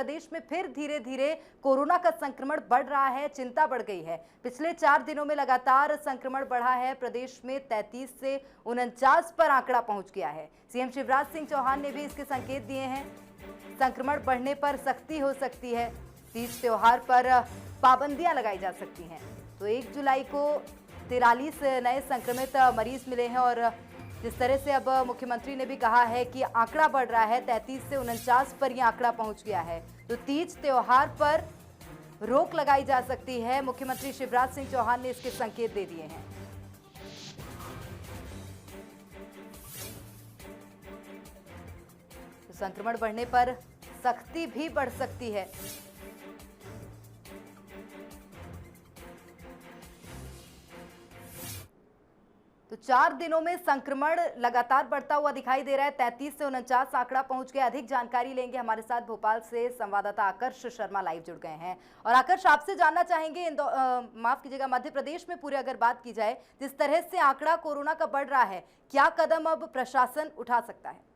प्रदेश में फिर धीरे धीरे कोरोना का संक्रमण बढ़ रहा है, चिंता बढ़ गई है। पिछले 4 दिनों में लगातार संक्रमण बढ़ा है। प्रदेश में 33 से 49 पर आंकड़ा पहुंच गया है। सीएम शिवराज सिंह चौहान ने भी इसके संकेत दिए हैं। संक्रमण बढ़ने पर सख्ती हो सकती है। तीज त्योहार पर पाबंदियां लगाई जा सकती हैं। तो 1 जुलाई को 43 नए संक्रमित मरीज मिले हैं और जिस तरह से अब मुख्यमंत्री ने भी कहा है कि आंकड़ा बढ़ रहा है, 33 से 49 पर यह आंकड़ा पहुंच गया है, तो तीज त्योहार पर रोक लगाई जा सकती है। मुख्यमंत्री शिवराज सिंह चौहान ने इसके संकेत दे दिए हैं। तो संक्रमण बढ़ने पर सख्ती भी बढ़ सकती है। तो 4 दिनों में संक्रमण लगातार बढ़ता हुआ दिखाई दे रहा है। 33 से 49 आंकड़ा पहुंच गया। अधिक जानकारी लेंगे, हमारे साथ भोपाल से संवाददाता आकर्ष शर्मा लाइव जुड़ गए हैं। और आकर्ष, आपसे जानना चाहेंगे, माफ कीजिएगा, मध्य प्रदेश में पूरे अगर बात की जाए, जिस तरह से आंकड़ा कोरोना का बढ़ रहा है, क्या कदम अब प्रशासन उठा सकता है?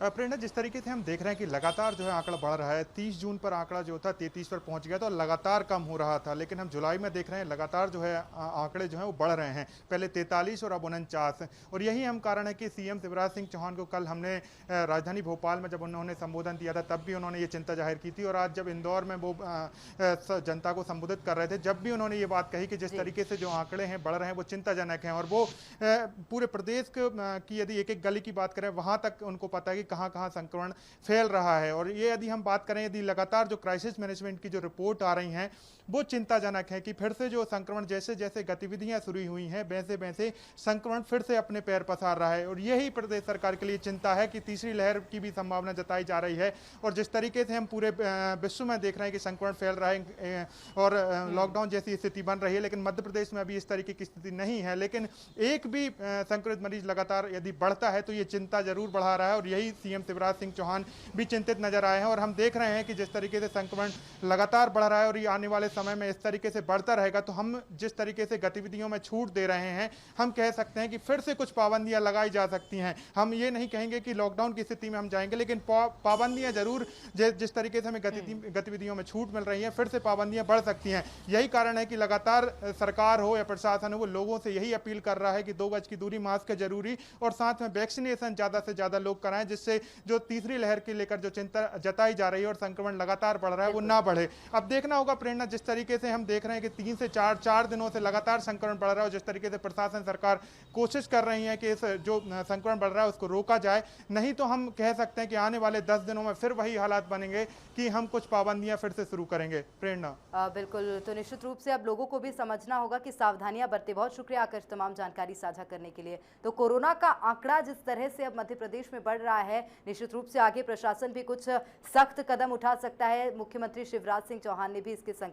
प्रेरणा, जिस तरीके से हम देख रहे हैं कि लगातार जो है आंकड़ा बढ़ रहा है। 30 जून पर आंकड़ा जो था 33 पर पहुंच गया था और लगातार कम हो रहा था, लेकिन हम जुलाई में देख रहे हैं लगातार जो है आंकड़े जो है वो बढ़ रहे हैं। पहले 43 और अब 49। और यही हम कारण है कि सीएम शिवराज सिंह चौहान को कल हमने राजधानी भोपाल में जब उन्होंने संबोधन दिया था तब भी उन्होंने ये चिंता जाहिर की थी, और आज जब इंदौर में वो जनता को संबोधित कर रहे थे जब भी उन्होंने ये बात कही कि जिस तरीके से जो आंकड़े हैं बढ़ रहे हैं वो चिंताजनक हैं। और वो पूरे प्रदेश की यदि एक एक गली की बात करें वहां तक उनको पता है कि कहां कहां संक्रमण फैल रहा है। और ये यदि हम बात करें, यदि लगातार जो क्राइसिस मैनेजमेंट की जो रिपोर्ट आ रही हैं वो चिंताजनक है कि फिर से जो संक्रमण जैसे जैसे गतिविधियां शुरू हुई हैं वैसे वैसे संक्रमण फिर से अपने पैर पसार रहा है। और यही प्रदेश सरकार के लिए चिंता है कि तीसरी लहर की भी संभावना जताई जा रही है। और जिस तरीके से हम पूरे विश्व में देख रहे हैं कि संक्रमण फैल रहा है और लॉकडाउन जैसी स्थिति बन रही है, लेकिन मध्य प्रदेश में अभी इस तरीके की स्थिति नहीं है। लेकिन एक भी संक्रमित मरीज लगातार यदि बढ़ता है तो ये चिंता जरूर बढ़ा रहा है, और यही सीएम शिवराज सिंह चौहान भी चिंतित नजर आए हैं। और हम देख रहे हैं कि जिस तरीके से संक्रमण लगातार बढ़ रहा है और ये आने वाले समय में इस तरीके से बढ़ता रहेगा तो हम जिस तरीके से गतिविधियों में छूट दे रहे हैं, हम कह सकते हैं कि फिर से कुछ पाबंदियां लगाई जा सकती हैं। हम ये नहीं कहेंगे कि लॉकडाउन की स्थिति में हम जाएंगे, लेकिन पाबंदियां जरूर जिस तरीके से हमें गतिविधियों में छूट मिल रही है फिर से पाबंदियां बढ़ सकती हैं। यही कारण है कि लगातार सरकार हो या प्रशासन हो वो लोगों से यही अपील कर रहा है कि 2 गज की दूरी, मास्क है जरूरी, और साथ में वैक्सीनेशन ज्यादा से ज्यादा लोग कराएं, जिससे जो तीसरी लहर की लेकर जो चिंता जताई जा रही है और संक्रमण लगातार बढ़ रहा है वो ना बढ़े। अब देखना होगा प्रेरणा, जिस तरीके से हम देख रहे हैं कि 3 से 4 दिनों से लगातार संक्रमण बढ़ रहा है और जिस तरीके से प्रशासन सरकार कोशिश कर रही है कि इस जो संक्रमण बढ़ रहा है उसको रोका जाए, नहीं तो हम कह सकते हैं कि आने वाले 10 दिनों में फिर वही हालात बनेंगे कि हम कुछ पाबंदियां फिर से शुरू करेंगे। प्रेरणा, बिल्कुल, तो निश्चित रूप से अब लोगों को भी समझना होगा कि सावधानियां बरतें। बहुत शुक्रिया आकर्ष तमाम जानकारी साझा करने के लिए। तो कोरोना का आंकड़ा जिस तरह से अब मध्य प्रदेश में बढ़ रहा है, निश्चित रूप से आगे प्रशासन भी कुछ सख्त कदम उठा सकता है। मुख्यमंत्री शिवराज सिंह चौहान ने भी इसके संकेत